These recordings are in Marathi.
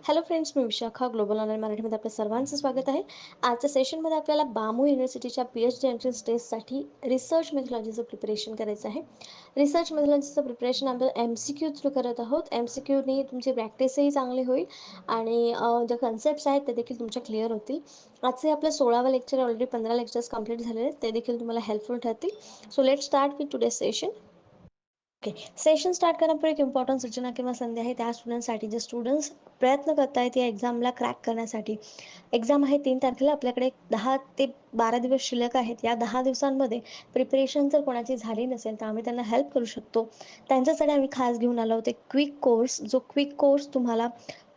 हॅलो फ्रेंड्स, मी विशाखा ग्लोबल ऑनलाईन मराठीमध्ये आपल्या सर्वांचं स्वागत आहे. आजच्या सेशनमध्ये आपल्याला बामू युनिव्हर्सिटीच्या PhD एंट्रन्स टेस्टसाठी रिसर्च मेथॉलॉजीचं प्रिपरेशन करायचं आहे. रिसर्च मेथॉलॉजीचं प्रिपरेशन आपण MCQ थ्रू करत आहोत. MCQनी तुमची प्रॅक्टिसही चांगली होईल आणि ज्या कन्सेप्ट्स आहेत ते देखील तुमच्या क्लिअर होतील. आजचे आपलं 16वं लेक्चर, ऑलरेडी 15 लेक्चर्स कंप्लीट झालेले आहेत, ते देखील तुम्हाला हेल्पफुल ठरतील. So let start with today session. Okay, session start करण्यापूर्वी एक इम्पॉर्टंट सूचना किंवा संधी आहे त्या स्टुडंटसाठी जे स्टुडंट्स प्रयत्न करत आहेत या एक्झामला क्रॅक करण्यासाठी. एक्झाम आहे 3 तारखेला. आपल्याकडे 10 ते 12 दिवस शिल्लक आहेत. या 10 दिवसांमध्ये प्रिपरेशन जर कोणाची झाली नसेल तर आम्ही त्यांना हेल्प करू शकतो. त्यांच्यासाठी आम्ही खास घेऊन आलो आहोत एक क्विक कोर्स, जो क्विक कोर्स तुम्हाला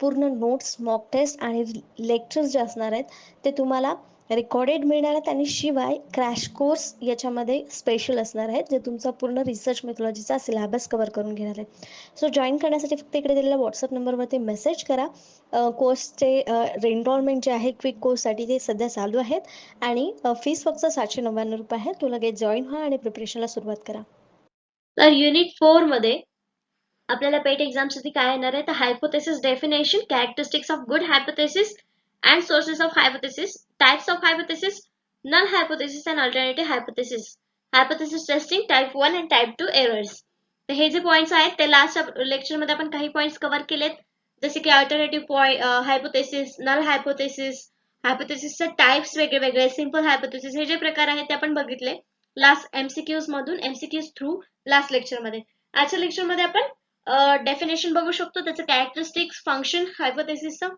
पूर्ण नोट्स, मॉक टेस्ट आणि लेक्चर्स जे असणार आहेत ते तुम्हाला रेकॉर्डेड मिळणार आहेत आणि शिवाय क्रॅश कोर्स याच्यामध्ये स्पेशल असणार आहेत, जे तुमचा पूर्ण रिसर्च मेथॉलॉजीचा सिलेबस कव्हर करून घेणार आहेत. सो जॉईन करण्यासाठी फक्त इकडे दिलेल्या व्हॉट्सअप नंबरवरती मेसेज करा. कोर्सचे एनरोलमेंट जे आहे क्विक कोर्ससाठी ते सध्या चालू आहेत आणि फीस फक्त 799 रुपये आहे. तो लगेच जॉईन व्हा आणि प्रिपरेशनला सुरुवात करा. तर युनिट 4 मध्ये आपल्याला पेट एक्झामसाठी काय येणार आहे तर hypothesis definition, characteristics of good hypothesis and sources of hypothesis, types of hypothesis, null hypothesis and alternative hypothesis, hypothesis testing, type 1 and type 2 errors. तर हे जे पॉइंट्स आहेत ते लास्ट लेक्चर मध्ये आपण काही पॉइंट्स कव्हर केलेत, जसे की अल्टरनेटिव्ह हायपोथेसिस, नल हायपोथेसिस, हायपोथेसिसचे टाइप्स वेगळे वेगळे, सिंपल हायपोथेसिस, हे जे प्रकार आहेत ते आपण बघितले लास्ट MCQs मधून, MCQs थ्रू लास्ट लेक्चर मध्ये. आजच्या लेक्चर मध्ये आपण डेफिनेशन बघू शकतो, त्याचं कॅरेक्टरिस्टिक्स, फंक्शन हायपोथेसिसचं,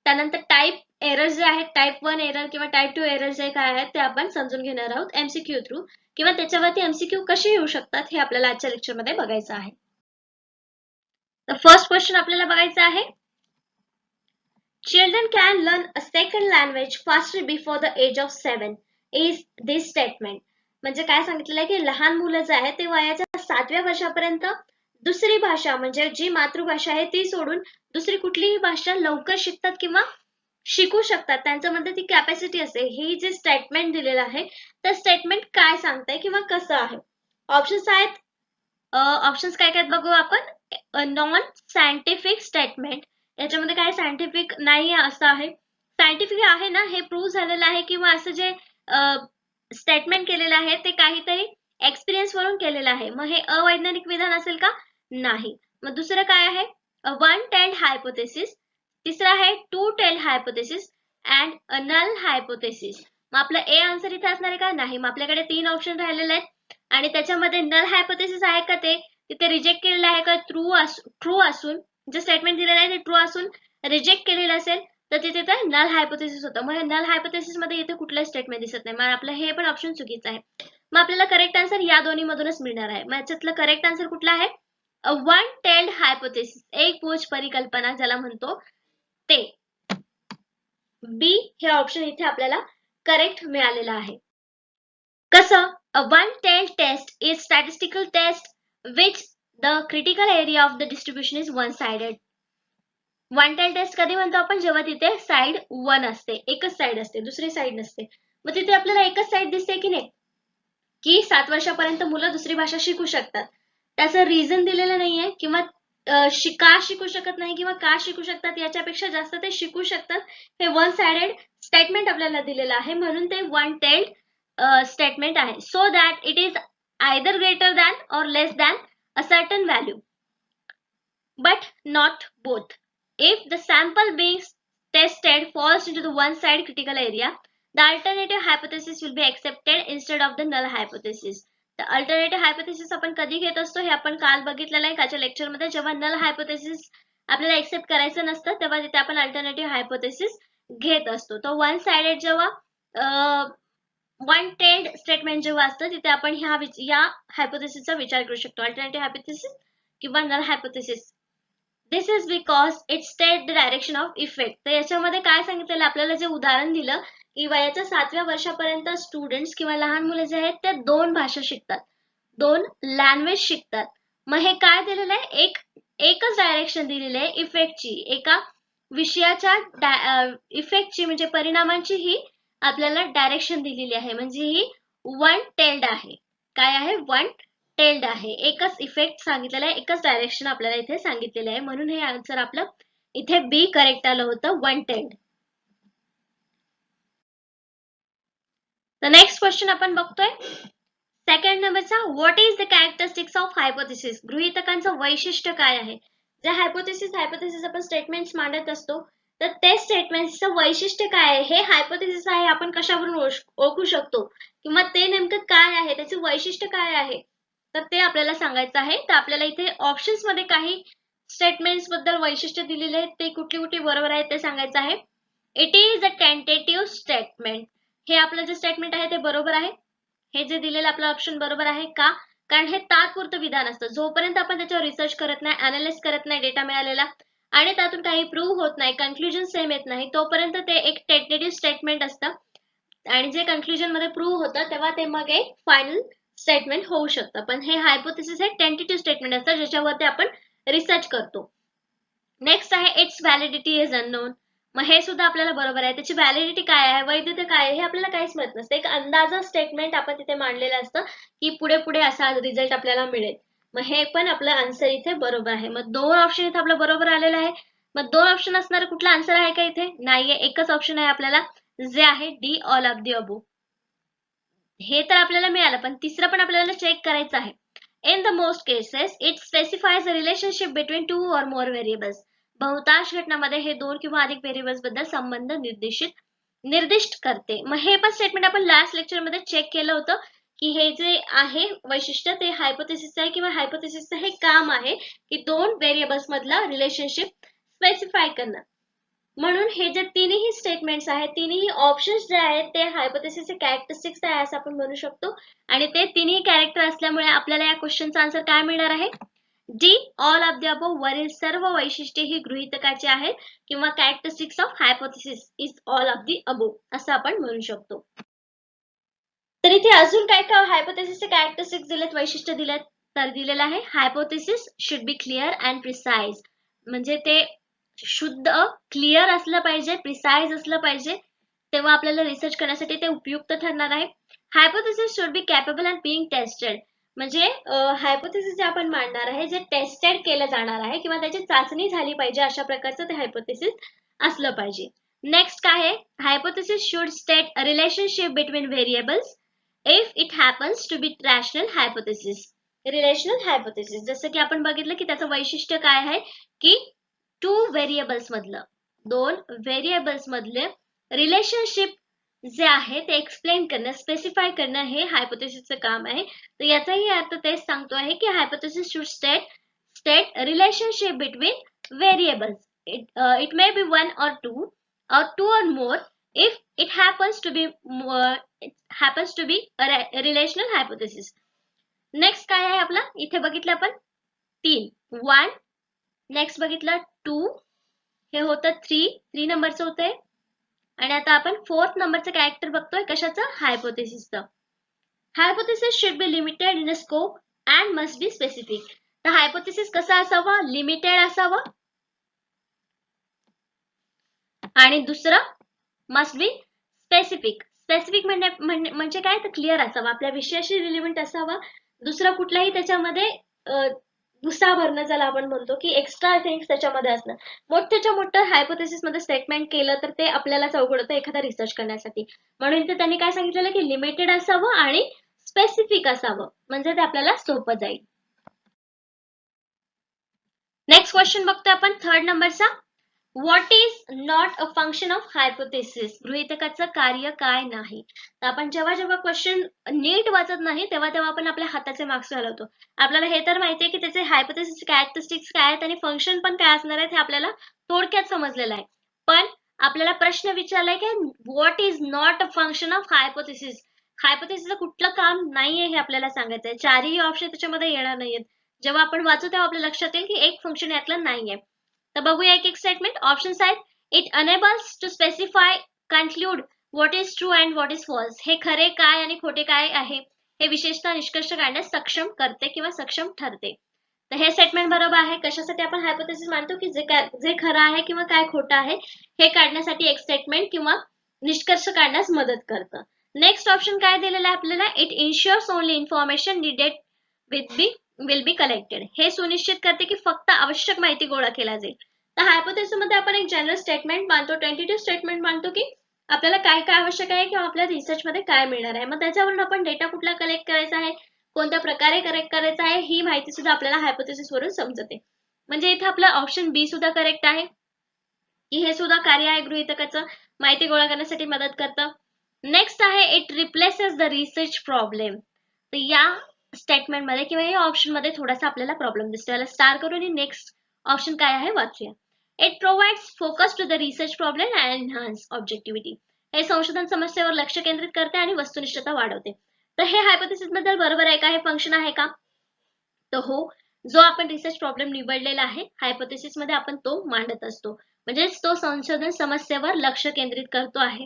त्यानंतर टाइप एरर्स जे आहेत, टाइप 1 एरर किंवा टाइप 2 एरर जे काय आहेत ते आपण समजून घेणार आहोत MCQ थ्रू, किंवा त्याच्यावरती MCQ कसे येऊ शकतात हे आपल्याला आजच्या लेक्चर मध्ये बघायचं आहे. तर फर्स्ट क्वेश्चन आपल्याला बघायचं आहे, children can learn a second language faster before the age of 7 is this statement. म्हणजे काय सांगितलेलं आहे की लहान मुलं जे आहेत ते वयाच्या 7व्या वर्षापर्यंत दुसरी भाषा म्हणजे जी मातृभाषा आहे ती सोडून दुसरी कुठलीही भाषा लवकर शिकतात किंवा शिकू शकतात, त्यांच्यामध्ये ती कॅपॅसिटी असते. ही जे स्टेटमेंट दिलेलं आहे तर स्टेटमेंट काय सांगताय किंवा कसं आहे. ऑप्शन्स आहेत, ऑप्शन्स काय काय बघू आपण. नॉन सायंटिफिक स्टेटमेंट, याच्यामध्ये काय सायंटिफिक नाही असं आहे. सायंटिफिक आहे ना, हे प्रूव्ह झालेलं आहे, किंवा असं जे स्टेटमेंट केलेलं आहे ते काहीतरी एक्सपिरियन्स वरून केलेलं आहे. मग हे अवैज्ञानिक विधान असेल का? नाही. मग दुसरं काय आहे, वन टेल्ड हायपोथेसिस, तिसरं आहे two tailed hypothesis and a null hypothesis. मग आपलं ए आन्सर इथे असणार आहे का? नाही. मग आपल्याकडे 3 ऑप्शन राहिलेले आहेत आणि त्याच्यामध्ये नल हायपोथेसिस आहे का ते तिथे रिजेक्ट केलेलं आहे का? ट्रू असून जे स्टेटमेंट दिलेलं आहे ते ट्रू असून रिजेक्ट केलेलं असेल तर तिथे नल हायपोथेसिस होतं. मग हे नल हायपोथेसिस मध्ये इथे कुठलं स्टेटमेंट दिसत नाही, मग आपलं हे पण ऑप्शन चुकीचं आहे. मग आपल्याला करेक्ट आन्सर या दोन्ही मधूनच मिळणार आहे. मग याच्यातलं करेक्ट आन्सर कुठला आहे? वन टेल्ड हायपोथेसिस, एक पूछ परिकल्पना ज्याला म्हणतो ते. बी हे ऑप्शन इथे आपल्याला करेक्ट मिळालेलं आहे. कसं? A one-tailed test is statistical test which the critical area of the distribution is one-sided. One tailed test कधी म्हणतो आपण? जेव्हा तिथे साइड 1 असते, एकच साइड असते, दुसरी साइड नसते. मग तिथे आपल्याला एकच साइड दिसते की नाही, की 7 वर्षापर्यंत मुलं दुसरी भाषा शिकू शकतात. त्याचं रिझन दिलेलं नाहीये, किंवा का शिकू शकत नाही किंवा का शिकू शकतात याच्यापेक्षा जास्त ते शिकू शकतात, हे वन साइडेड स्टेटमेंट आपल्याला दिलेलं आहे, म्हणून ते वन टेल्ड स्टेटमेंट आहे. So that it is either greater than or less than a certain value but not both. If the sample being tested falls into the one side critical area, the alternative hypothesis will be accepted instead of the null hypothesis. The alternative hypothesis आपण कधी घेत असतो हे आपण काल बघितलेलं आहे कालच्या लेक्चर मध्ये. जेव्हा null hypothesis आपल्याला एक्सेप्ट करायचं नसतं तेव्हा तिथे आपण alternative hypothesis घेत असतो. तो वन साइडेड जेव्हा वन टेल्ड स्टेटमेंट जेव्हा असतं तिथे आपण या हायपोथेसिसचा विचार करू शकतो, अल्टरनेटिव्ह हायपोथेसिस किंवा null hypothesis. This is because it state the direction of effect. तर याच्यामध्ये काय सांगितलेलं आपल्याला, जे उदाहरण दिलं की वयाच्या 7व्या वर्षापर्यंत स्टुडंट्स किंवा लहान मुले जे आहेत ते 2 भाषा शिकतात, 2 लँग्वेज शिकतात. मग हे काय दिलेलं आहे, एकच डायरेक्शन दिलेली आहे इफेक्टची, एका विषयाच्या इफेक्टची म्हणजे परिणामांची ही आपल्याला डायरेक्शन दिलेली आहे, म्हणजे ही वन टेल्ड आहे. काय आहे? वन टेल्ड आहे. एकच इफेक्ट सांगितलेला आहे, एकच डायरेक्शन आपल्याला इथे सांगितलेलं आहे, म्हणून हे आन्सर आपलं इथे बी करेक्ट आलं होतं 110. तर नेक्स्ट क्वेश्चन आपण बघतोय सेकंड नंबरचा, what is the characteristics of hypothesis? गृहीतकांचं वैशिष्ट्य काय आहे? जे हायपोथेसिस आपण स्टेटमेंट्स मांडत असतो, तर ते स्टेटमेंट्सचं वैशिष्ट्य काय आहे, हे हायपोथेसिस आहे आपण कशावरून ओळखू शकतो, किंवा ते नेमकं काय आहे, त्याचे वैशिष्ट्य काय आहे, तर ते आपल्याला सांगायचं आहे. तर आपल्याला इथे ऑप्शन्स मध्ये काही स्टेटमेंट्स बद्दल वैशिष्ट्य दिलेले आहेत, ते कुठली कुठली बरोबर आहेत ते सांगायचं आहे. It is a tentative statement. हे आपलं जे स्टेटमेंट आहे ते बरोबर आहे. हे जे दिलेलं आपलं ऑप्शन बरोबर आहे का? कारण हे तात्पुरतं विधान असतं. जोपर्यंत आपण त्याच्यावर रिसर्च करत नाही, अनालिसिस करत नाही डेटा मिळालेला आणि त्यातून काही प्रूव्ह होत नाही, कन्क्लुजन सेम येत नाही, तोपर्यंत ते एक टेंटेटिव्ह स्टेटमेंट असतं. आणि जे कन्क्लुजन मध्ये प्रूव्ह होतं तेव्हा ते मग एक फायनल स्टेटमेंट होऊ शकतं. पण हे हायपोथेसिस हे टेंटेटिव्ह स्टेटमेंट असतं, ज्याच्यावरती आपण रिसर्च करतो. नेक्स्ट आहे इट्स व्हॅलिडिटी इज अननोन. मग हे सुद्धा आपल्याला बरोबर आहे. त्याची व्हॅलिडिटी काय आहे, वैधता काय आहे, हे आपल्याला काहीच माहित नसतं. एक अंदाजा स्टेटमेंट आपण तिथे मांडलेलं असतं की पुढे पुढे असा रिझल्ट आपल्याला मिळेल. मग हे पण आपलं आन्सर इथे बरोबर आहे. मग दोन ऑप्शन इथे आपलं बरोबर आलेलं आहे. मग दोन ऑप्शन असणार कुठला आन्सर आहे का इथे? नाहीये, एकच ऑप्शन आहे आपल्याला, जे आहे डी ऑल ऑफ दी अबो. हे तर आपल्याला मिळालं, पण तिसरं पण आपल्याला चेक करायचं आहे. In the most cases, it specifies a relationship between two or more variables. बहुतांश घटनांमध्ये हे दोन किंवा अधिक व्हेरिएबल्स बद्दल संबंध निर्दिष्ट करते. मग हे पण स्टेटमेंट आपण लास्ट लेक्चर मध्ये चेक केलं होतं की हे जे आहे वैशिष्ट्य ते हायपोथेसिस आहे, किंवा हायपोथेसिसचं हे काम आहे की दोन व्हेरिएबल्स मधला रिलेशनशिप स्पेसिफाय करणं. म्हणून हे जे तिन्ही स्टेटमेंट्स आहेत, तिन्ही ऑप्शन्स जे आहेत ते हायपोथेसिसचे कॅरेक्टरिस्टिक्स आहे असं आपण म्हणू शकतो. आणि ते तिन्ही कॅरेक्टर असल्यामुळे आपल्याला या क्वेश्चनचा आन्सर काय मिळणार आहे? D all of the above. वरील सर्व वैशिष्ट्ये ही गृहीतकाची आहेत, किंवा characteristics of hypothesis is all of the above असं आपण म्हणू शकतो. तर इथे अजून काय काय हायपोथेसिसचे कॅरेक्टरिस्टिक्स दिलेत, वैशिष्ट्य दिलेत, तर दिलेलं आहे hypothesis should B clear and precise. म्हणजे ते शुद्ध क्लिअर असलं पाहिजे, प्रिसाइज असलं पाहिजे, तेव्हा आपल्याला रिसर्च करण्यासाठी ते उपयुक्त ठरणार आहे. Hypothesis should B capable and being tested. म्हणजे हायपोथेसिस जे आपण मांडणार आहे, जे टेस्टेड केलं जाणार आहे, किंवा त्याची चाचणी झाली पाहिजे, अशा प्रकारचं ते हायपोथेसिस असलं पाहिजे. नेक्स्ट काय आहे, hypothesis should state a relationship between variables if it happens to be rational hypothesis. Relational hypothesis, जसं की आपण बघितलं की त्याचं वैशिष्ट्य काय आहे की टू व्हेरिएबल्स मधलं, दोन व्हेरिएबल्स मधले रिलेशनशिप जे आहे ते एक्सप्लेन करणं, स्पेसिफाय करणं, हे हायपोथेसिसचं काम आहे. तर याचाही अर्थ तेच सांगतो आहे की hypothesis should state relationship between variables. It may be one और टू और मोर if it happens to be a relational hypothesis. Next काय आहे आपला, इथे बघितलं आपण 3, 1, नेक्स्ट बघितलं 2, हे होतं 3 नंबरचं होतंय. आणि आता आपण 4th नंबरचं कॅरेक्टर बघतोय, कशाचं? हायपोथेसिसचं. Hypothesis should be limited in scope and must be specific. तर हायपोथेसिस कसा असावा? लिमिटेड असावा, आणि दुसरं मस्ट बी स्पेसिफिक. स्पेसिफिक म्हणजे काय? तर क्लिअर असावा, आपल्या विषयाशी रिलेव्हंट असावा. दुसरं कुठलाही त्याच्यामध्ये भुसा भरणं ज्याला आपण म्हणतो की एक्स्ट्रा थिंग्स त्याच्यामध्ये असणं. मोठ्याच्या मोठं हायपोथेसिस मध्ये स्टेटमेंट केलं तर ते आपल्याला अवघड होतं एखादा रिसर्च करण्यासाठी. म्हणून ते त्यांनी काय सांगितलेलं की लिमिटेड असावं आणि स्पेसिफिक असावं, म्हणजे ते आपल्याला सोपं जाईल. नेक्स्ट क्वेश्चन बघतोय आपण 3rd नंबरचा. What is not a function of hypothesis? गृहीतकाचं कार्य काय नाही? तर आपण जेव्हा जेव्हा क्वेश्चन नीट वाचत नाही तेव्हा तेव्हा आपण आपल्या हाताचे मार्क्स घालवतो. आपल्याला हे तर माहितीये की त्याचे हायपोथेसिस कॅरेक्टरिस्टिक्स काय आहेत आणि फंक्शन पण काय असणार आहेत हे आपल्याला थोडक्यात समजलेलं आहे. पण आपल्याला प्रश्न विचारलाय की what is not a function of hypothesis? हायपोथेसिसचं कुठलं काम नाहीये हे आपल्याला सांगायचंय. चारही ऑप्शन त्याच्यामध्ये येणार नाहीयेत. जेव्हा आपण वाचू तेव्हा आपल्या लक्षात येईल की एक फंक्शन यातलं नाहीये. तर बघूया एक एक स्टेटमेंट. ऑप्शन्स आहेत, it enables to specify, conclude what is true and what is false. हे खरे काय आणि खोटे काय आहे हे विशेषतः निष्कर्ष काढण्यास सक्षम करते किंवा सक्षम ठरते. तर हे स्टेटमेंट बरोबर आहे. कशासाठी आपण हायपोथेसिस मानतो की जे खरं आहे किंवा काय खोटं आहे हे काढण्यासाठी एक स्टेटमेंट किंवा निष्कर्ष काढण्यास मदत करतं. नेक्स्ट ऑप्शन काय दिलेलं आहे आपल्याला, it ensures only information needed will be collected. हे सुनिश्चित करते की फक्त आवश्यक माहिती गोळा केला जाईल. तर हायपोथेसिस मध्ये आपण एक जनरल स्टेटमेंट मानतो, टेंटेटिव्ह स्टेटमेंट मानतो की आपल्याला काय काय आवश्यक आहे किंवा आपल्या रिसर्च मध्ये काय मिळणार आहे. मग त्याच्यावरून आपण डेटा कुठला कलेक्ट करायचा आहे, कोणत्या प्रकारे करेक्ट करायचा आहे, ही माहिती सुद्धा आपल्याला हायपोथेसिस वरून समजते. म्हणजे इथे आपला ऑप्शन बी सुद्धा करेक्ट आहे की हे सुद्धा कार्य आहे गृहीतकाचं, माहिती गोळा करण्यासाठी मदत करतं. नेक्स्ट आहे it replaces the research problem. तर या स्टेटमेंट मध्ये किंवा या ऑप्शन मध्ये थोडासा आपल्याला प्रॉब्लेम दिसतो, याला स्टार करून नेक्स्ट ऑप्शन काय आहे वाचूया. It provides focus to the research problem and enhance objectivity. हे संशोधन समस्येवर लक्ष केंद्रित करते आणि वस्तुनिष्ठता वाढवते. तर हे हायपोथेसिस बद्दल बरोबर आहे का, हे फंक्शन आहे का? तर हो, जो आपण रिसर्च प्रॉब्लेम निवडलेला आहे हायपोथेसिस मध्ये आपण तो मांडत असतो, म्हणजेच तो संशोधन समस्येवर लक्ष केंद्रित करतो आहे.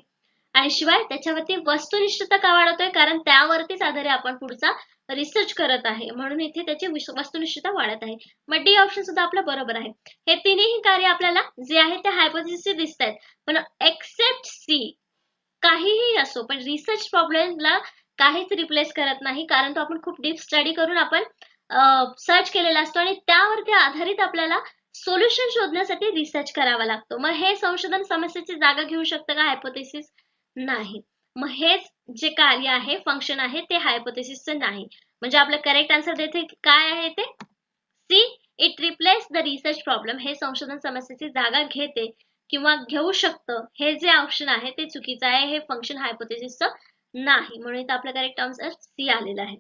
आणि शिवाय त्याच्यावरती वस्तुनिष्ठता का वाढवतोय, कारण त्यावरतीच आधारे आपण पुढचा रिसर्च करत आहे, म्हणून इथे त्याची वस्तुनिष्ठता वाढत आहे. मग डी ऑप्शन सुद्धा आपलं बरोबर आहे. हे तिन्ही कार्य आपल्याला जे आहे ते हायपोथेसिस दिसत आहेत, पण एक्सेप्ट सी काहीही असो, पण रिसर्च प्रॉब्लेमला काहीच रिप्लेस करत नाही, कारण तो आपण खूप डीप स्टडी करून आपण सर्च केलेला असतो आणि त्यावरती आधारित आपल्याला सोल्युशन शोधण्यासाठी रिसर्च करावा लागतो. मग हे संशोधन समस्येची जागा घेऊ शकतं का हायपोथेसिस? नाही. मग हेच जे कार्य आहे, फंक्शन आहे, ते हायपोथेसिसचं नाही. म्हणजे आपलं करेक्ट आन्सर देते काय आहे ते C, it replace the research problem. हे संशोधन समस्येची जागा घेते किंवा घेऊ शकतं, हे जे ऑप्शन आहे ते चुकीचं आहे, हे फंक्शन हायपोथेसिसचं नाही, म्हणून इथं आपलं करेक्ट आन्सर सी आलेलं आहे.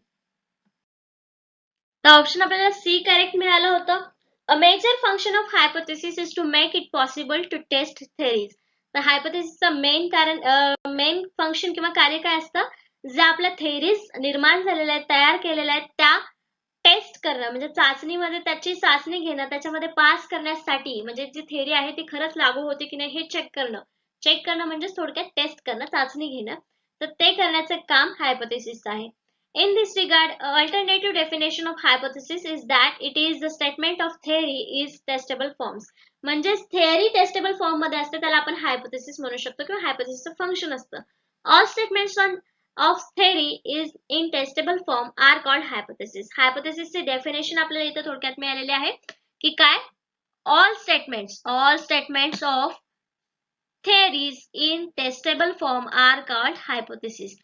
तर ऑप्शन आपल्याला सी करेक्ट मिळालं होतं. A major function of hypothesis is to make it possible to test theories. तर हायपोथेसिसचं मेन फंक्शन किंवा कार्य काय असतं, जे आपल्या थेरीज निर्माण झालेल्या आहेत, तयार केलेल्या आहेत, त्या टेस्ट करणं, म्हणजे चाचणीमध्ये त्याची चाचणी घेणं, त्याच्यामध्ये पास करण्यासाठी, म्हणजे जी थेरी आहे ती खरंच लागू होते की नाही हे चेक करणं म्हणजे थोडक्यात टेस्ट करणं, चाचणी घेणं. तर ते करण्याचं काम हायपोथेसिस आहे. In this regard, alternative definition of hypothesis is that it is the statement of theory is testable forms. म्हणजे theory testable form मध्ये असते, त्याला आपण hypothesis म्हणू शकतो किंवा hypothesis फंक्शन असतं. All statements of theory is in testable form are called hypothesis. Hypothesis चे definition आपल्याला इथे थोडक्यात मिळालेले आहे की काय, all statements of theories in testable form are called hypothesis.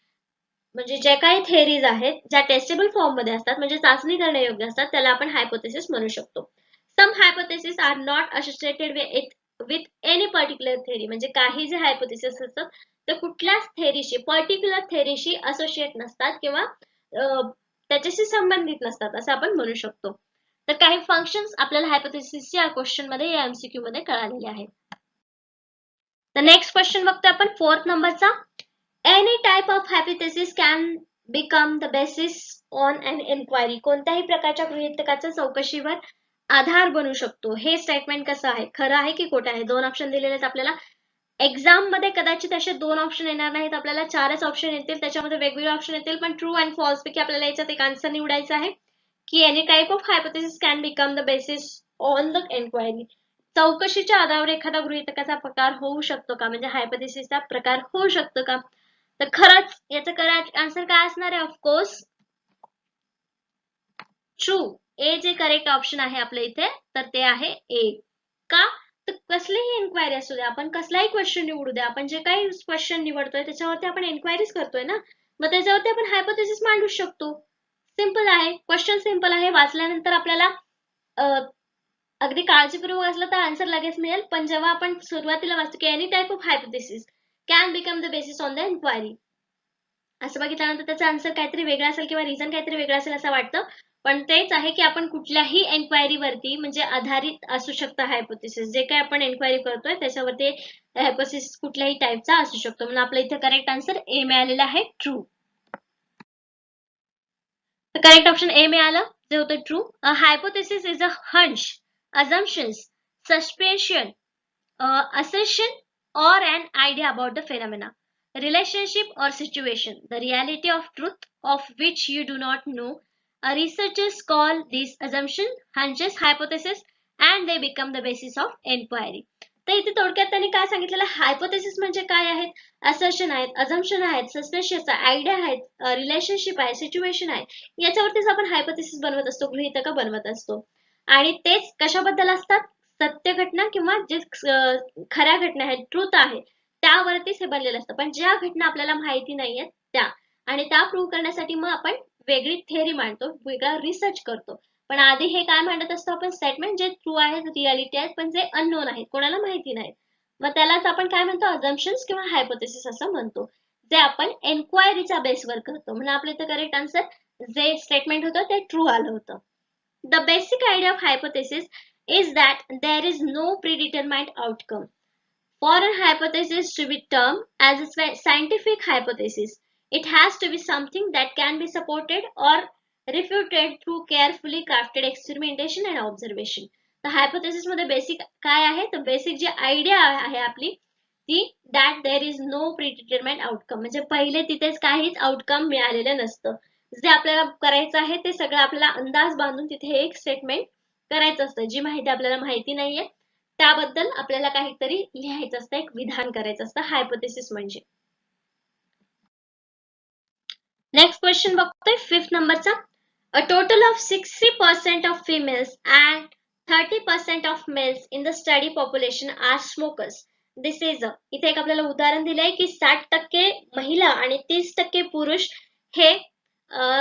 म्हणजे जे काही थेरीज आहेत ज्या टेस्टेबल फॉर्म मध्ये असतात, म्हणजे चाचणी करण्यायोग्य असतात, त्याला आपण हायपोथेसिस म्हणू शकतो. Some hypothesis are not associated with any particular theory. म्हणजे काही जे हायपोथेसिस असतात ते कुठल्याच थेरीशी, पर्टिक्युलर थेरीशी असोसिएट नसतात किंवा त्याच्याशी संबंधित नसतात असं आपण म्हणू शकतो. तर काही फंक्शन्स आपल्याला हायपोथेसिसच्या क्वेश्चन मध्ये या एमसीक्यू मध्ये कळालेले आहेत. तर नेक्स्ट क्वेश्चन बघतो आपण 4th नंबरचा. Any type of hypothesis can become the basis on an inquiry. कोणत्याही प्रकारच्या गृहीतकाच्या चौकशीवर आधार बनू शकतो. हे स्टेटमेंट कसं आहे, खरं आहे की खोटं आहे? दोन ऑप्शन दिलेले आहेत आपल्याला. एक्झाम मध्ये कदाचित असे दोन ऑप्शन येणार नाहीत, आपल्याला 4च ऑप्शन येतील, त्याच्यामध्ये वेगवेगळे ऑप्शन येतील, पण ट्रू अँड फॉल्स पैकी आपल्याला याच्यात एक आन्सर निवडायचा आहे की any type of hypothesis can become the basis on the enquiry. चौकशीच्या आधारावर एखादा गृहीतकाचा प्रकार होऊ शकतो का, म्हणजे हायपोथेसिसचा प्रकार होऊ शकतो का? तर खरंच याचं करेक्ट आन्सर काय असणार आहे? Of course true. ए जे करेक्ट ऑप्शन आहे आपल्या इथे, तर ते आहे ए. का? तर कसलीही एन्क्वायरी असू द्या, आपण कसलाही क्वेश्चन निवडू द्या, आपण जे काही क्वेश्चन निवडतोय त्याच्यावरती आपण एन्क्वायरीज करतोय ना, मग त्याच्यावरती आपण हायपोथेसिस मांडू शकतो. सिंपल आहे, क्वेश्चन सिंपल आहे. वाचल्यानंतर आपल्याला अगदी काळजीपूर्वक वाचलं तर आन्सर लगेच मिळेल, पण जेव्हा आपण सुरुवातीला वाचतो की any type of hypothesis can become the basis on the enquiry, असं बघितल्यानंतर त्याचा आन्सर काहीतरी वेगळा असेल किंवा रिझन काहीतरी वेगळं असेल असं वाटतं, पण तेच आहे की आपण कुठल्याही एन्क्वायरीवरती म्हणजे आधारित असू शकतं हायपोथेसिस. जे काही आपण एन्क्वायरी करतोय त्याच्यावरती हायपोथेसिस कुठल्याही टाईपचा असू शकतो, म्हणून आपल्या इथे करेक्ट आन्सर ए मिळालेला आहे, ट्रू. करेक्ट ऑप्शन ए मिळालं, जे होतं true. A hypothesis is a hunch, assumptions, suspicion, assertion or an idea about the phenomena, relationship or situation, the reality of truth of which you do not know. Researchers call these assumptions hunches, hypothesis, and they become the basis of inquiry. तर इथे थोडक्यात त्यांनी काय सांगितलेलं, हायपोथेसिस म्हणजे काय आहेत, असर्शन आहेत, अझम्पशन आहेत, सस्पेशियस आयडिया आहेत, रिलेशनशिप आहे, सिच्युएशन आहे, याच्यावरतीच आपण हायपोथेसिस बनवत असतो, गृहीतक बनवत असतो. आणि तेच कशाबद्दल असतात, सत्य घटना किंवा जे खऱ्या घटना आहेत, ट्रूथ आहे, त्यावरतीच हे बनलेलं असतं. पण ज्या घटना आपल्याला माहिती नाहीयेत त्या, आणि त्या प्रूव्ह करण्यासाठी मग आपण वेगळी थेअरी मांडतो, वेगळा रिसर्च करतो. पण आधी हे काय मांडत असतो आपण, स्टेटमेंट जे ट्रू आहेत, रियालिटी आहेत, पण जे अननोन आहेत, कोणाला माहिती नाहीत. मग त्यालाच आपण काय म्हणतो, अझम्पशन्स किंवा हायपोथेसिस असं म्हणतो, जे आपण एन्क्वायरीच्या बेसवर करतो. म्हणून आपलं इथं करेक्ट आन्सर जे स्टेटमेंट होतं ते ट्रू आलं होतं. The basic idea of hypothesis is that there is no predetermined outcome. For a hypothesis to be termed as a scientific hypothesis, it has to be something that can be supported or refuted through carefully crafted experimentation and observation. तर हायपोथेसिस मध्ये बेसिक काय आहे, तर बेसिक जी आयडिया आहे आपली ती that there is no predetermined outcome, म्हणजे पहिले तिथेच काहीच आउटकम मिळालेलं नसतं. जे आपल्याला करायचं आहे ते सगळं आपल्याला अंदाज बांधून तिथे एक स्टेटमेंट करायचं असतं. जी माहिती आपल्याला माहिती नाहीये त्याबद्दल आपल्याला काहीतरी लिहायचं असतं, एक विधान करायचं असतं हायपोथेसिस म्हणजे. नेक्स्ट क्वेश्चन बघतोय 5th नंबरचा. A total of 60% of females and 30% of males in the study population are smokers. This is a, इथे एक आपल्याला उदाहरण दिलंय की 60% महिला आणि 30% पुरुष हे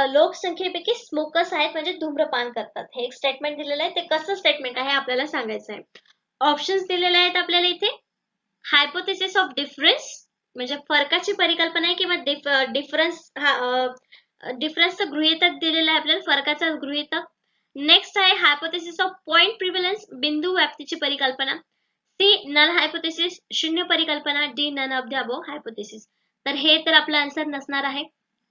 लोकसंख्येपैकी स्मोकर्स आहेत, म्हणजे धूम्रपान करतात. हे एक स्टेटमेंट दिलेलं आहे, ते कसं स्टेटमेंट आहे आपल्याला सांगायचं आहे. ऑप्शन्स दिलेले आहेत आपल्याला इथे. हायपोथेसिस ऑफ डिफरन्स म्हणजे फरकाची परिकल्पना आहे किंवा डिफरन्सचं गृहीतक दिलेलं आहे आपल्याला, फरकाचा गृहीतक. नेक्स्ट आहे हायपोथेसिस ऑफ पॉइंट प्रिव्हलन्स, बिंदू व्याप्तीची परिकल्पना. सी नल हायपोथेसिस, शून्य परिकल्पना. D none of the above hypothesis. तर हे तर आपला आन्सर नसणार आहे.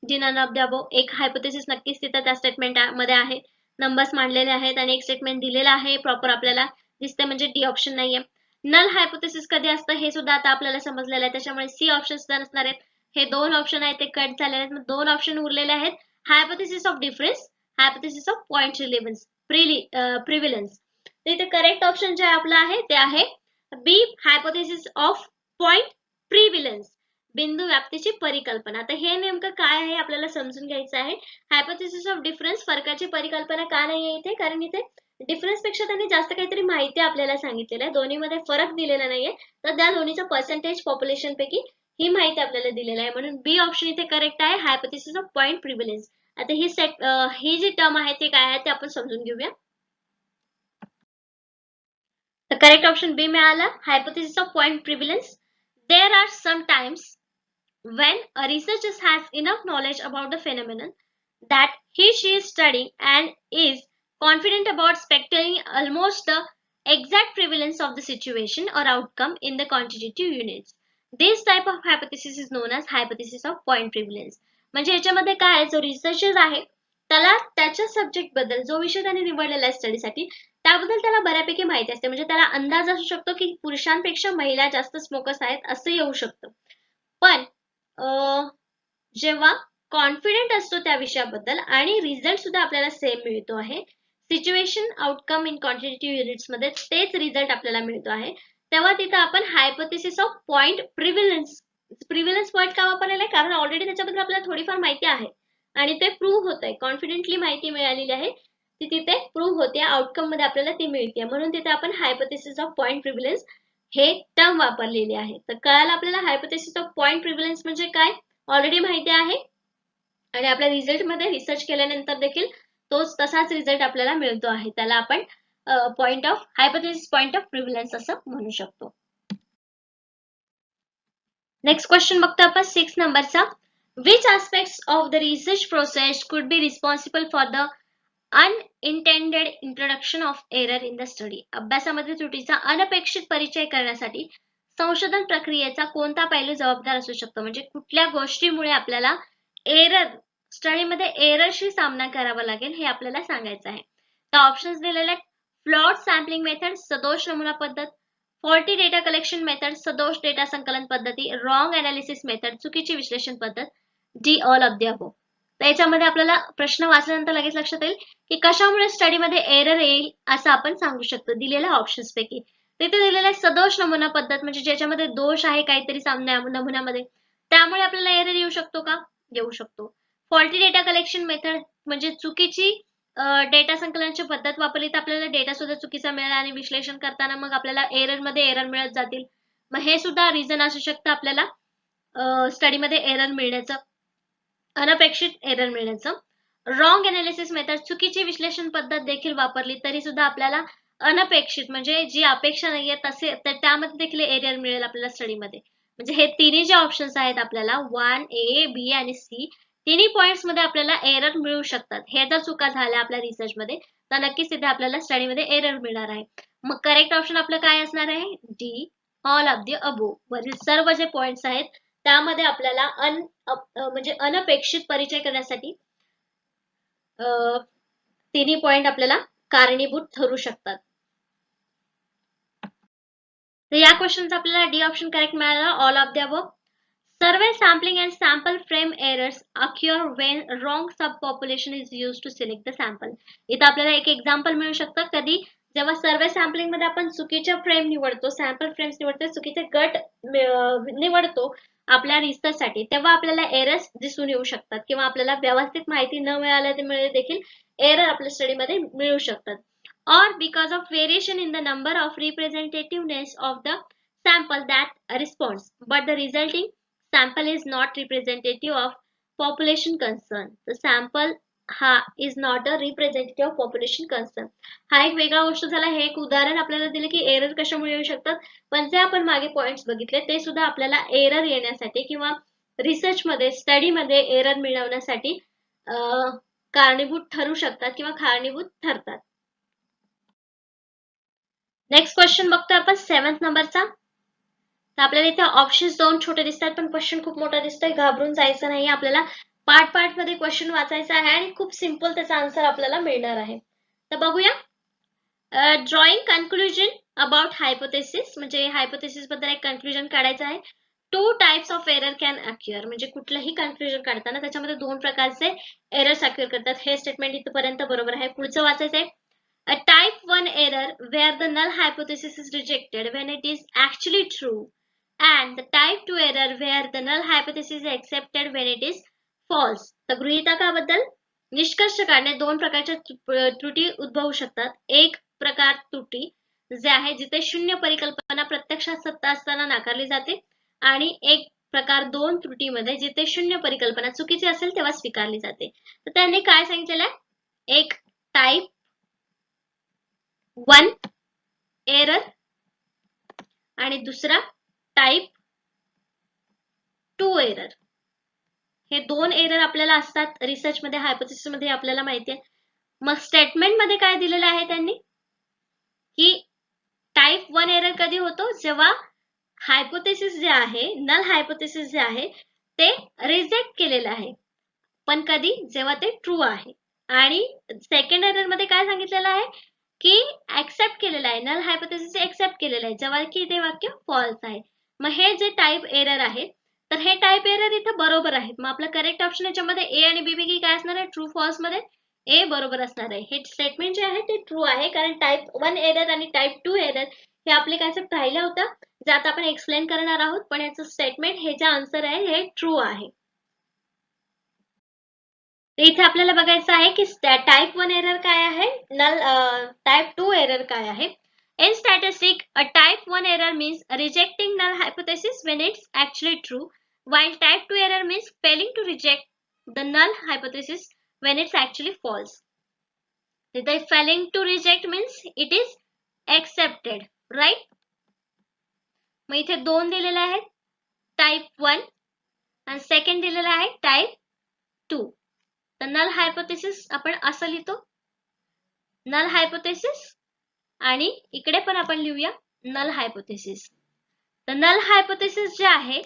D none of the above. एक हायपोथेसिस नक्कीच तिथं त्या स्टेटमेंट मध्ये आहे, नंबर्स मांडलेले आहेत आणि एक स्टेटमेंट दिलेला आहे प्रॉपर आपल्याला दिसते, म्हणजे डी ऑप्शन नाहीये. नल हायपोथेसिस कधी असतं हे सुद्धा आता आपल्याला समजलेलं आहे, त्याच्यामुळे सी ऑप्शन सुद्धा नसणार आहेत. हे दोन ऑप्शन आहेत ते कट झालेले आहेत, मग दोन ऑप्शन उरलेले आहेत. Hypothesis of difference, hypothesis of point prevalence. तर इथे करेक्ट ऑप्शन जे आपलं आहे ते आहे B, hypothesis of point prevalence, बिंदू व्याप्तीची परिकल्पना. आता हे नेमकं काय आहे आपल्याला समजून घ्यायचं आहे. हायपोथेसिस ऑफ डिफरन्स, फरकाची परिकल्पना का नाहीये इथे, कारण इथे डिफरन्स पेक्षा त्यांनी जास्त काहीतरी माहिती आपल्याला सांगितलेलं आहे, दोन्हीमध्ये फरक दिलेला नाहीये, तर त्या दोन्हीचं पर्सेंटेज पॉप्युलेशन पैकी ही माहिती आपल्याला दिलेलं आहे, म्हणून बी ऑप्शन इथे करेक्ट आहे, हायपोथेसिस ऑफ पॉइंट प्रिव्हिलन्स. आता ही जी टर्म आहे ते काय आहे ते आपण समजून घेऊया. तर करेक्ट ऑप्शन बी मिळाला, hypothesis of point prevalence. There are some times when a researcher has enough knowledge about the phenomenon that she is studying and is confident about speculating almost the exact prevalence of the situation or outcome in the quantitative units. This type of hypothesis is known as hypothesis of point prevalence. म्हणजे याच्यामध्ये काय आहे, जो रिसर्चर आहे त्याला त्याच्या सब्जेक्ट बद्दल, जो विषय त्याने निवडलेला आहे स्टडीसाठी, त्याबद्दल त्याला बऱ्यापैकी माहिती असते, म्हणजे त्याला अंदाज असू शकतो की पुरुषांपेक्षा महिला जास्त स्मोकर्स आहेत असं येऊ शकतं. पण जेव्हा कॉन्फिडेंट असतो त्या विषयाबद्दल आणि रिझल्ट सुद्धा आपल्याला सेम मिळतो आहे, situation outcome in quantitative units मध्ये तेच रिझल्ट आपल्याला मिळतो आहे, तेव्हा तिथं आपण हायपोथेसिस ऑफ पॉइंट प्रिव्हिलन्स पॉइंट का वापरलेला आहे, कारण ऑलरेडी त्याच्याबद्दल आपल्याला थोडीफार माहिती आहे आणि ते प्रूव्ह होत आहे, कॉन्फिडेंटली माहिती मिळालेली आहे ती तिथे प्रूव्ह होते, आउटकम मध्ये आपल्याला ती मिळते, म्हणून तिथे आपण हायपोथेसिस ऑफ पॉइंट प्रिव्हिलन्स हे टर्म वापरलेले आहे. तर कळालं आपल्याला हायपोथेसिस ऑफ पॉइंट प्रिव्हिलन्स म्हणजे काय, ऑलरेडी माहिती आहे आणि आपल्या रिझल्ट मध्ये रिसर्च केल्यानंतर देखील तोच तसाच रिझल्ट आपल्याला मिळतो आहे, त्याला आपण point of hypothesis point of prevalence असं म्हणू शकतो. नेक्स्ट क्वेश्चन बघतो आपण 6 नंबरचा. Which aspects of the research process could be responsible for the unintended introduction of error in the study? अभ्यासामध्ये त्रुटीचा अनपेक्षित परिचय करण्यासाठी संशोधन प्रक्रियेचा कोणता पैलू जबाबदार असू शकतो, म्हणजे कुठल्या गोष्टीमुळे आपल्याला स्टडीमध्ये एररशी सामना करावा लागेल हे आपल्याला सांगायचं आहे. तर ऑप्शन्स दिलेले आहेत. फ्लॉड सॅम्पलिंग मेथड, सदोष नमुना पद्धत. फॉल्टी डेटा कलेक्शन मेथड, सदोष डेटा संकलन पद्धती. रॉंग अनालिसिस मेथड, चुकीची विश्लेषण पद्धत. D all of the above. तर याच्यामध्ये आपल्याला प्रश्न वाचल्यानंतर लगेच लक्षात येईल की कशामुळे स्टडीमध्ये एरर येईल असं आपण सांगू शकतो दिलेल्या ऑप्शन्स पैकी. तिथे दिलेला आहे सदोष नमुना पद्धत, म्हणजे ज्याच्यामध्ये दोष आहे काहीतरी नमुन्यामध्ये, त्यामुळे आपल्याला एरर येऊ शकतो का, येऊ शकतो. फॉल्टी डेटा कलेक्शन मेथड म्हणजे चुकीची डेटा संकलनाची पद्धत वापरली तर आपल्याला डेटा सुद्धा चुकीचा मिळेल आणि विश्लेषण करताना मग आपल्याला मध्ये एरर मिळत जातील. मग हे सुद्धा रिझन असू शकतं आपल्याला स्टडीमध्ये एरर मिळण्याचं, अनपेक्षित एरर मिळण्याचं. रॉंग अनालिसिस मेथड, चुकीची विश्लेषण पद्धत देखील वापरली तरी सुद्धा आपल्याला अनपेक्षित म्हणजे जी अपेक्षा नाहीये तसे तर त्यामध्ये देखील एरर मिळेल आपल्याला स्टडीमध्ये. म्हणजे हे तिन्ही जे ऑप्शन्स आहेत आपल्याला 1A, B आणि C तिन्ही पॉइंट्स मध्ये आपल्याला एरर मिळू शकतात. हे जर चुका झाल्या आपल्या रिसर्च मध्ये तर नक्कीच तिथे आपल्याला स्टडीमध्ये एरर मिळणार आहे. मग करेक्ट ऑप्शन आपलं काय असणार आहे? D, all of the above. वरील सर्व जे पॉइंट्स आहेत त्यामध्ये आपल्याला म्हणजे अनपेक्षित परिचय करण्यासाठी तिन्ही पॉइंट आपल्याला कारणीभूत ठरू शकतात. तर या क्वेश्चनचा आपल्याला डी ऑप्शन करेक्ट मिळाला, all of the above. Survey sampling and sample frame errors occur when wrong sub population is used to select the sample. इथं आपल्याला एक एक्झाम्पल मिळू शकतं. कधी जेव्हा सर्वे सॅम्पलिंग मध्ये आपण चुकीच्या फ्रेम निवडतो, सॅम्पल फ्रेम्स निवडतो, चुकीचे गट निवडतो आपल्या रिसर्च साठी, तेव्हा आपल्याला एरर्स दिसून येऊ शकतात किंवा आपल्याला व्यवस्थित माहिती न मिळाल्यामुळे देखील एरर आपल्या स्टडीमध्ये मिळू शकतात. Or because of variation in the number of representativeness of the sample that responds, but the resulting sample is not representative of population concern. The sample हा is not a representative of population concern. हा एक वेगळा गोष्ट झाला. हे एक उदाहरण आपल्याला दिले की एरर कशामुळे येऊ शकतात, पण जे आपण मागे पॉइंट्स बघितले ते सुद्धा आपल्याला एरर येण्यासाठी किंवा रिसर्च मध्ये स्टडी मध्ये एरर मिळवण्यासाठी कारणीभूत ठरू शकतात किंवा कारणीभूत ठरतात. नेक्स्ट क्वेश्चन बघतोय आपण 7th नंबरचा. तर आपल्याला इथे ऑप्शन्स दोन छोटे दिसतात पण क्वेश्चन खूप मोठा दिसतोय. घाबरून जायचं नाही, आपल्याला पार्ट मध्ये क्वेश्चन वाचायचा आहे आणि खूप सिंपल त्याचा आन्सर आपल्याला मिळणार आहे. तर बघूया. ड्रॉइंग कन्क्लुजन अबाउट हायपोथेसिस, म्हणजे हायपोथेसिस बद्दल एक कन्क्लुजन काढायचं आहे. 2 टाइप्स ऑफ एरर कॅन अक्युअर, म्हणजे कुठलंही कन्क्लुजन काढताना त्याच्यामध्ये दोन प्रकारचे एरर्स अक्युअर करतात. हे स्टेटमेंट इथपर्यंत बरोबर आहे. पुढचं वाचायचं आहे. A type 1 error where the null hypothesis is rejected when it is actually true, and the type 2 error where the null hypothesis is accepted when it is false. तर गृहीतकाबद्दल निष्कर्ष काढणे दोन प्रकारच्या त्रुटी उद्भवू शकतात. एक प्रकार त्रुटी जे आहे जिथे शून्य परिकल्पना प्रत्यक्षात सत्य असताना नाकारली जाते, आणि एक प्रकार दोन त्रुटीमध्ये जिथे शून्य परिकल्पना चुकीची असेल तेव्हा स्वीकारली जाते. तर त्यांनी काय सांगितलेलं आहे? एक टाइप 1 एरर आणि दुसरा टाइप 2 एरर. हे दोन एरर आपल्याला असतात रिसर्च मध्ये, हायपोथेसिस मध्ये आपल्याला माहिती आहे. मग स्टेटमेंट मध्ये काय दिलेलं आहे त्यांनी की टाइप 1 एरर कधी होतो? जेव्हा हायपोथेसिस जे आहे, नल हायपोथेसिस जे आहे ते रिजेक्ट केलेलं आहे. पण कधी? जेव्हा ते ट्रू आहे. आणि सेकंड एरर मध्ये काय सांगितलेलं आहे की ऍक्सेप्ट केलेलं आहे, नल हायपोथेसिस ऍक्सेप्ट केलेलं आहे, जेव्हा की ते वाक्य फॉल्स आहे. मग हे जे टाइप एरर आहे तर हे टाइप एरर इथं बरोबर आहेत. मग आपलं करेक्ट ऑप्शन याच्यामध्ये ए आणि बी पैकी काय असणार आहे? ट्रू फॉल्स मध्ये ए बरोबर असणार आहे. हे स्टेटमेंट जे आहे ते ट्रू आहे कारण टाइप 1 एरर आणि टाइप 2 एरर हे आपले कन्सेप्ट राहिलं होतं जे आता आपण एक्सप्लेन करणार आहोत, पण याचं स्टेटमेंट हे जे आन्सर आहे हे ट्रू आहे. इथे आपल्याला बघायचं आहे की टाइप 1 एरर काय आहे, नल टाइप 2 एरर काय आहे. In statistic, a type 1 error means rejecting null hypothesis when it's actually true, while type 2 error means failing to reject the null hypothesis when it's actually false. The failing to reject means it is accepted, right? मग इथे दोन दिलेले आहेत, टाइप 1 आणि सेकंड दिलेला आहे टाइप 2. तर नल हायपोथेसिस आपण असं लिहितो, नल हायपोथेसिस, आणि इकडे पण आपण लिहूया नल हायपोथेसिस. तर नल हायपोथेसिस जे आहे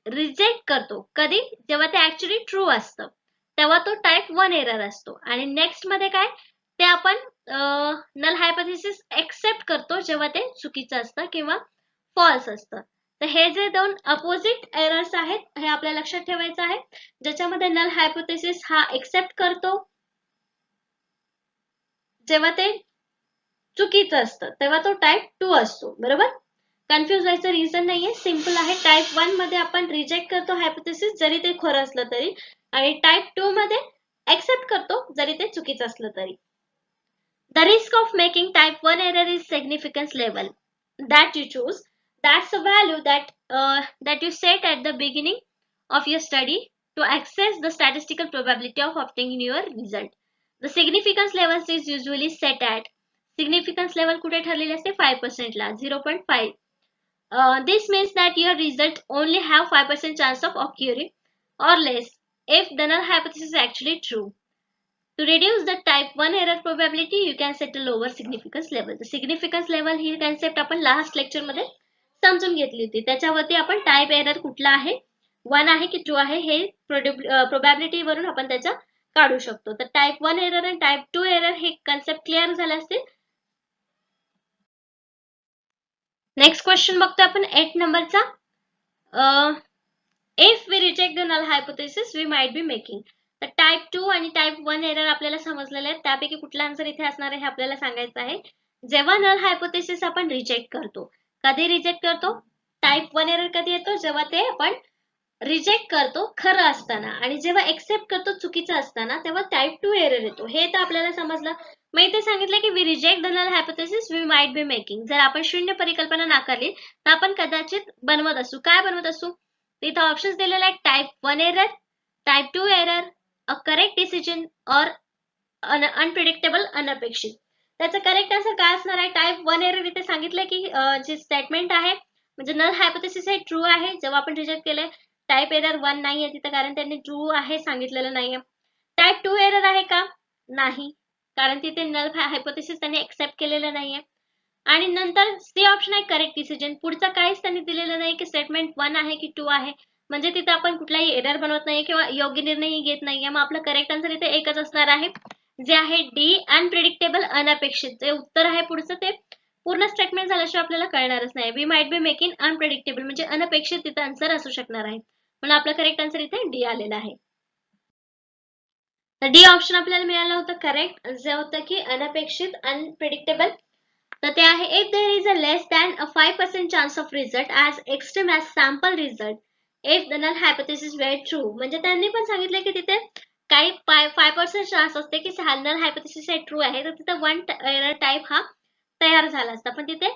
रिजेक्ट करतो कधी? जेव्हा ते ऍक्च्युअली ट्रू असतं तेव्हा तो टाइप 1 एरर असतो. आणि नेक्स्ट मध्ये काय ते आपण नल हायपोथेसिस एक्सेप्ट करतो जेव्हा ते चुकीचं असतं किंवा फॉल्स असतं. तर हे जे दोन अपोजिट एरर्स आहेत हे आपल्या लक्षात ठेवायचं आहे. ज्याच्यामध्ये नल हायपोथेसिस हा एक्सेप्ट करतो जेव्हा ते चुकीचं असतं तेव्हा तो टाइप 2 असतो. बरोबर? कन्फ्युज व्हायचं रिझन नाहीये, सिंपल आहे. टाइप 1 मध्ये आपण रिजेक्ट करतो हायपोथेसिस जरी ते खरं असलं तरी, आणि टाइप 2 मध्ये एक्सेप्ट करतो जरी ते चुकीचं असलं तरी. The risk of making type 1 error is significance level that you choose. That's a value that you set at the beginning of your study to access the statistical probability of obtaining your result. The significance level is usually set at significance level कुठे ठरलेली असते 5% ला 0.5. This means that your result only have 5% chance of occurring or less if the null hypothesis is actually true. To reduce the type 1 error probability, you can set a lower significance level. The significance level he concept आपण लास्ट लेक्चर मध्ये समजून घेतली होती. त्याच्यावरती आपण टाइप एरर कुठला आहे, 1 आहे की 2 आहे हे प्रोबॅबिलिटी वरून आपण त्याचा काढू शकतो. तर टाइप 1 एरर आणि टाइप 2 एरर हे कन्सेप्ट क्लिअर झाले असतील. नेक्स्ट क्वेश्चन बघतो आपण 8 नंबरचा. If we reject the null hypothesis we might be making. तर टाइप 2 आणि टाइप 1 एरर आपल्याला समजलेले आहेत. त्यापैकी कुठला आन्सर इथे असणार आहे हे आपल्याला सांगायचं आहे. जेव्हा नल हायपोथेसिस आपण रिजेक्ट करतो, कधी रिजेक्ट करतो? टाइप 1 एरर कधी येतो? जेव्हा ते आपण रिजेक्ट करतो खरं असताना, आणि जेव्हा एक्सेप्ट करतो चुकीचं असताना तेव्हा टाइप 2 एरर येतो. हे तर आपल्याला समजलं. मग इथे सांगितलं की we reject the null hypothesis we might be making. जर आपण शून्य परिकल्पना नाकारली तर आपण कदाचित बनवत असू. काय बनवत असू? इथं ऑप्शन्स दिलेले आहेत. Type 1 error, type 2 error, a correct decision और अनप्रिडिक्टेबल अनअपेक्षित. त्याचं करेक्ट आन्सर काय असणार आहे? टाइप 1 एरर इथे सांगितलं की जे स्टेटमेंट आहे म्हणजे नल हायपोथेसिस हे ट्रू आहे जेव्हा आपण रिजेक्ट केलंय. टाइप एरर 1 नाहीये तिथं कारण त्यांनी ट्रू आहे सांगितलेलं नाहीये. टाइप 2 एरर आहे का? नाही, कारण तिथे नल हायपोथेसिस त्यांनी एक्सेप्ट केलेलं नाहीये. आणि नंतर सी ऑप्शन आहे करेक्ट डिसिजन. पुढचं काहीच त्यांनी दिलेलं नाही की स्टेटमेंट 1 आहे की 2 आहे, म्हणजे तिथे आपण कुठलाही एरर बनवत नाहीये किंवा योग्य निर्णय घेत नाहीये. मग आपलं करेक्ट आन्सर इथे एकच असणार आहे, जे आहे डी, अनप्रिडिक्टेबल अनअपेक्षित. जे उत्तर आहे पुढचं ते पूर्ण स्टेटमेंट झाल्याशिवाय आपल्याला कळणारच नाही. We might be making unpredictable म्हणजे अनपेक्षित तिथं आन्सर असू शकणार आहे. म्हणून आपलं करेक्ट आन्सर इथे डी आलेला आहे. तर डी ऑप्शन आपल्याला मिळालं होतं करेक्ट, जे होतं की अनपेक्षित अनप्रिडिक्टेबल. तर ते आहे if there is a less than a 5% chance of result as extreme as sample result if the null hypothesis were true. म्हणजे त्यांनी पण सांगितलं की तिथे काही 5% चान्स असते की नल हायपोथेसिस हे ट्रू आहे, तर तिथे 1 एरर टाइप हा तयार झाला असता. पण तिथे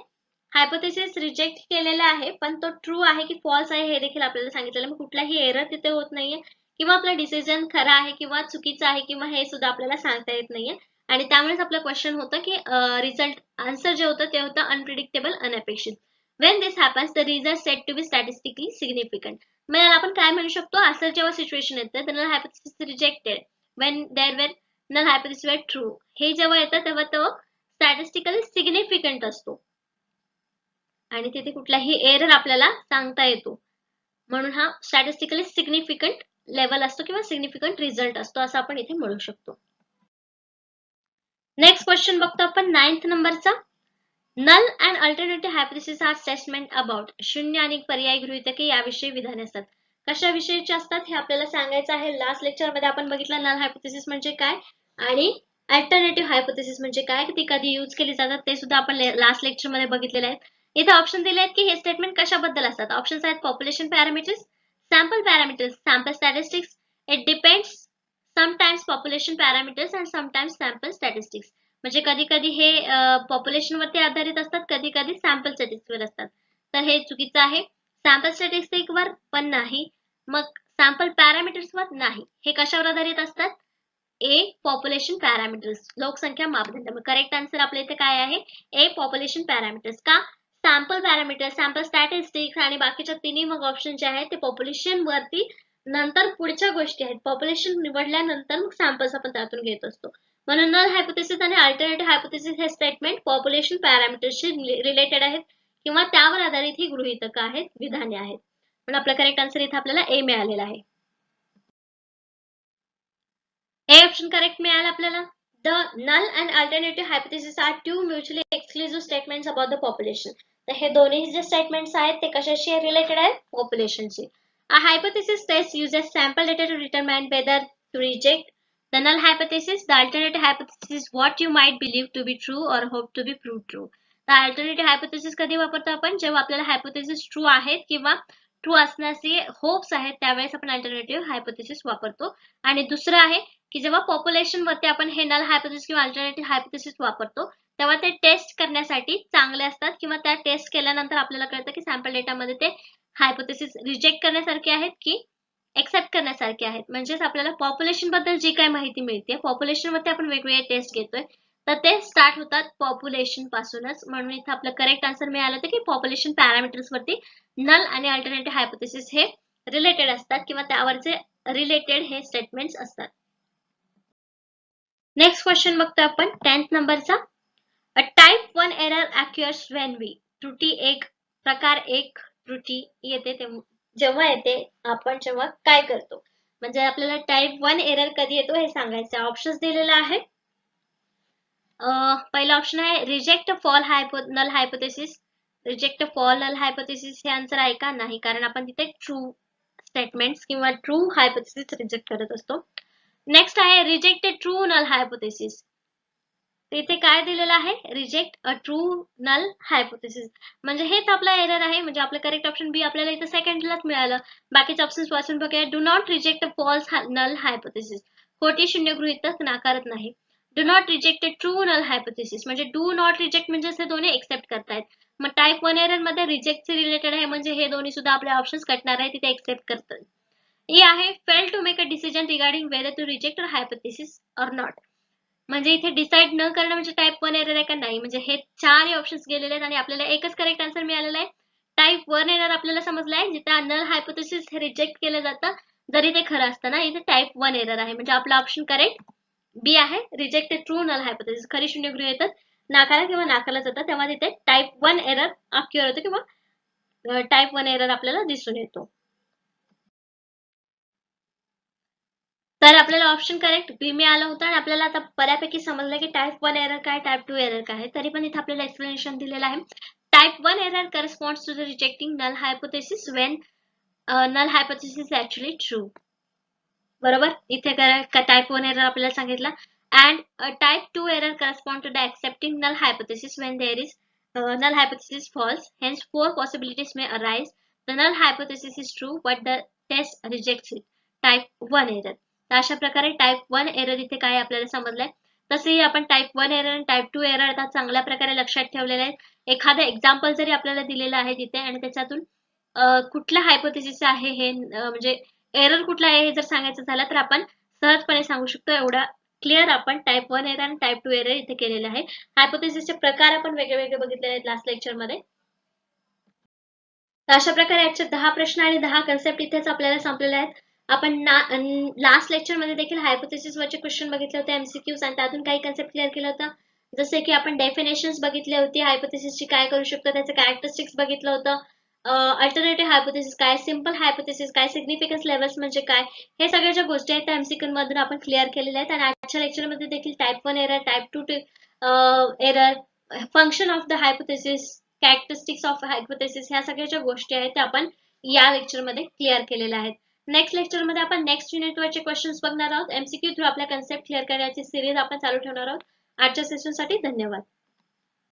हायपोथेसिस रिजेक्ट केलेला आहे, पण तो ट्रू आहे की फॉल्स आहे हे देखील आपल्याला सांगितलेलं. मग कुठलाही एरर तिथे होत नाहीये किंवा आपला डिसिजन खरा आहे किंवा चुकीचा आहे किंवा हे सुद्धा आपल्याला सांगता येत नाहीये. आणि त्यामुळेच आपलं क्वेश्चन होतं की रिझल्ट आन्सर जे होतं ते होतं अनप्रिडिक्टेबल अनअपेक्षित. When this happens the result set to be statistically significant. मग याला आपण काय म्हणू शकतो? असं जेव्हा सिच्युएशन येतं the null hypothesis rejected when there were null hypothesis were true, हे जेव्हा येतं तेव्हा तो स्टॅटिस्टिकली सिग्निफिकंट असतो आणि तिथे कुठलाही एरर आपल्याला सांगता येतो. म्हणून हा स्टॅटिस्टिकली सिग्निफिकंट लेवल असतो किंवा सिग्निफिकंट रिझल्ट असतो असं आपण इथे म्हणू शकतो. नेक्स्ट क्वेश्चन बघतो आपण 9th नंबरचा. Null and alternative hypothesis are statement about. शून्य आणि पर्यायी गृहीतके याविषयी विधाने असतात. कशाविषयीचे असतात हे आपल्याला सांगायचं आहे. लास्ट लेक्चर मध्ये आपण बघितलं नल हायपोथेसिस म्हणजे काय आणि अल्टरनेटिव्ह हायपोथेसिस म्हणजे काय, ती कधी यूज केली जातात ते सुद्धा आपण लास्ट लेक्चर मध्ये बघितलेले आहेत. इथे ऑप्शन दिले आहेत की हे स्टेटमेंट कशाबद्दल असतात. ऑप्शन्स आहेत population parameters, sample parameters, sample statistics, it depends, sometimes population parameters and sometimes sample statistics. म्हणजे कधी कधी हे पॉप्युलेशन वरती आधारित असतात, कधी कधी सॅम्पल स्टॅटिस्टिक्सवर असतात. तर हे चुकीचं आहे. सॅम्पल स्टॅटिस्टिकवर पण नाही, मग सॅम्पल पॅरामीटर्सवर नाही. हे कशावर आधारित असतात? ए पॉप्युलेशन पॅरामीटर्स, लोकसंख्या मापदंड. मग करेक्ट आन्सर आपल्या इथे काय आहे? ए पॉप्युलेशन पॅरामीटर्स. का? सॅम्पल पॅरामीटर्स, सॅम्पल स्टॅटिस्टिक्स आणि बाकीच्या तिन्ही मग ऑप्शन जे आहेत ते पॉप्युलेशन वरती नंतर पुढच्या गोष्टी आहेत. पॉप्युलेशन निवडल्यानंतर मग सॅम्पल्स आपण त्यातून घेत असतो. म्हणून नल हायपोथेसिस आणि अल्टरनेटिव्ह हायपोथेसिस हे स्टेटमेंट पॉप्युलेशन पॅरामीटर्सशी रिलेटेड आहेत किंवा त्यावर आधारित ही गृहीतक आहेत, विधाने आहेत. म्हणून आपला करेक्ट आन्सर इथे आपल्याला ए मिळालेला आहे. ए ऑप्शन करेक्ट मिळाला आपल्याला. The null and alternative hypothesis are two mutually exclusive statements about the population. तर हे दोन्ही जे स्टेटमेंट्स आहेत ते कशाशी रिलेटेड आहेत? पॉप्युलेशनशी. A hypothesis test uses sample data to determine whether to reject the null hypothesis. The alternative hypothesis is what you might believe to be true or hope to be proved true. The alternative hypothesis कधी वापरतो आपण? जेव्हा आपल्याला hypothesis true आहेत किंवा ट्रू असण्याचे होप्स आहेत त्यावेळेस आपण अल्टरनेटिव्ह हायपोथेसिस वापरतो. आणि दुसरं आहे की जेव्हा पॉप्युलेशन वरती आपण हे नल हायपोथेसिस किंवा अल्टरनेटिव्ह हायपोथेसिस वापरतो तेव्हा ते टेस्ट करण्यासाठी चांगले असतात किंवा त्या टेस्ट केल्यानंतर आपल्याला कळतं की सॅम्पल डेटामध्ये ते हायपोथेसिस रिजेक्ट करण्यासारखे आहेत की एक्सेप्ट करण्यासारखे आहेत. म्हणजेच आपल्याला पॉप्युलेशन बद्दल जी काही माहिती मिळते, पॉप्युलेशन वरती आपण वेगवेगळे टेस्ट घेतोय तर ते स्टार्ट होतात पॉप्युलेशन पासूनच. म्हणून इथे आपलं करेक्ट आन्सर मिळालं होतं की पॉप्युलेशन पॅरामीटर्स वरती नल आणि अल्टरनेटिव्ह हायपोथेसिस हे रिलेटेड असतात किंवा त्यावरचे रिलेटेड हे स्टेटमेंट्स असतात. नेक्स्ट क्वेश्चन बघतो आपण 10th नंबरचा. A type 1 error occurs when we त्रुटी एक प्रकार एक त्रुटी येते जेव्हा येते आपण जेव्हा काय करतो. म्हणजे आपल्याला टाइप 1 एरर कधी येतो हे सांगायचं. ऑप्शन्स दिलेला आहे. पहिला ऑप्शन आहे reject false null hypothesis. Reject false null hypothesis हे आन्सर आहे का? नाही, कारण आपण तिथे ट्रू स्टेटमेंट्स किंवा ट्रू हायपोथेसिस रिजेक्ट करत असतो. नेक्स्ट आहे रिजेक्ट ट्रू नल हायपोथेसिस. इथे काय दिलेलं आहे? Reject a true null hypothesis. म्हणजे हेच आपला एरर आहे. म्हणजे आपलं करेक्ट ऑप्शन बी आपल्याला इथे सेकंडलाच मिळालं. बाकीचे ऑप्शन्स वाचून बघूया. Do not reject a false null hypothesis. खोटी शून्य गृहीतक नाकारत नाही. Do not reject a true null hypothesis म्हणजे डू नॉट रिजेक्ट म्हणजे हे दोन्ही एक्सेप्ट करतायत. मग टाइप 1 एरर मध्ये रिजेक्टचे रिलेटेड आहे म्हणजे हे दोन्ही सुद्धा आपले ऑप्शन्स कटणार आहे, तिथे एक्सेप्ट करतात. ई आहे fail to make a decision regarding whether to reject a hypothesis or not. म्हणजे इथे डिसाइड न करणं म्हणजे टाइप 1 एरर आहे का? नाही. म्हणजे हे चार ऑप्शन्स गेलेले आहेत आणि आपल्याला एकच करेक्ट आन्सर मिळालेला आहे. टाइप 1 एरर आपल्याला समजलं आहे जिथे नल हायपोथेसिस हे रिजेक्ट केलं जातं जरी ते खरं असतं ना. इथे टाइप 1 एरर आहे म्हणजे आपला ऑप्शन करेक्ट बी आहे. Reject true null hypothesis. खरी शून्य गृहीतक नाकारा किंवा नाकारलं जातं तेव्हा तिथे टाइप 1 एरर अक्युअर होतं किंवा टाइप 1 एरर आपल्याला दिसून येतो. तर आपल्याला ऑप्शन करेक्ट बी मिळालं होतं आणि आपल्याला आता बऱ्यापैकी समजलं की टाइप 1 एरर काय, टाइप 2 एरर काय. तरी पण इथे आपल्याला एक्सप्लेनेशन दिलेलं आहे. Type 1 error corresponds to the rejecting null hypothesis when null hypothesis is actually true. बरोबर. इथे टाइप 1 एरर आपल्याला सांगितलं. And type 2 error correspond to the accepting null hypothesis when there is null hypothesis false, hence 4 possibilities may arise. The null hypothesis is true but the test rejects it. Type 1 error. तर अशा प्रकारे टाइप 1 एरर इथे काय आपल्याला समजलंय. तसेही आपण टाइप 1 एरर आणि टाइप 2 एरर आता चांगल्या प्रकारे लक्षात ठेवलेले आहेत. एखादं एक्झाम्पल जरी आपल्याला दिलेलं आहे तिथे आणि त्याच्यातून कुठला हायपोथेसिस आहे हे म्हणजे एरर कुठला आहे हे जर सांगायचं झालं तर आपण सहजपणे सांगू शकतो. एवढा क्लिअर आपण टाइप 1 एरर आणि टाइप 2 एरर इथे केलेले आहे. हायपोथेसिसचे प्रकार आपण वेगळे बघितलेले आहेत लास्ट लेक्चर मध्ये. तर अशा प्रकारे याचे 10 प्रश्न आणि 10 कन्सेप्ट इथेच आपल्याला संपलेले आहेत. आपण लास्ट लेक्चर मध्ये देखील हायपोथेसिस वरचे क्वेश्चन बघितले होते एमसीक्यूज आणि त्यातून काही कन्सेप्ट क्लिअर केला होता. जसे की आपण डेफिनेशन्स बघितली होती हायपोथेसिसची काय करू शकतो, त्याचे कॅरेक्टरिस्टिक्स बघितलं होतं. अल्टरनेटिव्ह हायपोथेसिस काय, सिंपल हायपोथेसिस काय, सिग्निफिकन्स लेवल्स म्हणजे काय, हे सगळ्या ज्या गोष्टी आहेत त्या एमसीक्यू मधून आपण क्लिअर केलेल्या आहेत. आणि आजच्या लेक्चर मध्ये देखील type 1 error, type 2 error, function of the hypothesis, characteristics of hypothesis ह्या सगळ्या ज्या गोष्टी आहेत त्या आपण या लेक्चर मध्ये क्लिअर केलेल्या आहेत. नेक्स्ट लेक्चर मध्ये आपण नेक्स्ट युनिट वरचे क्वेश्चन्स बघणार आहोत. एमसीक्यू थ्रू आपल्या कन्सेप्ट क्लिअर करण्याची सिरीज आपण चालू ठेवणार आहोत. आजच्या सेशन साठी धन्यवाद.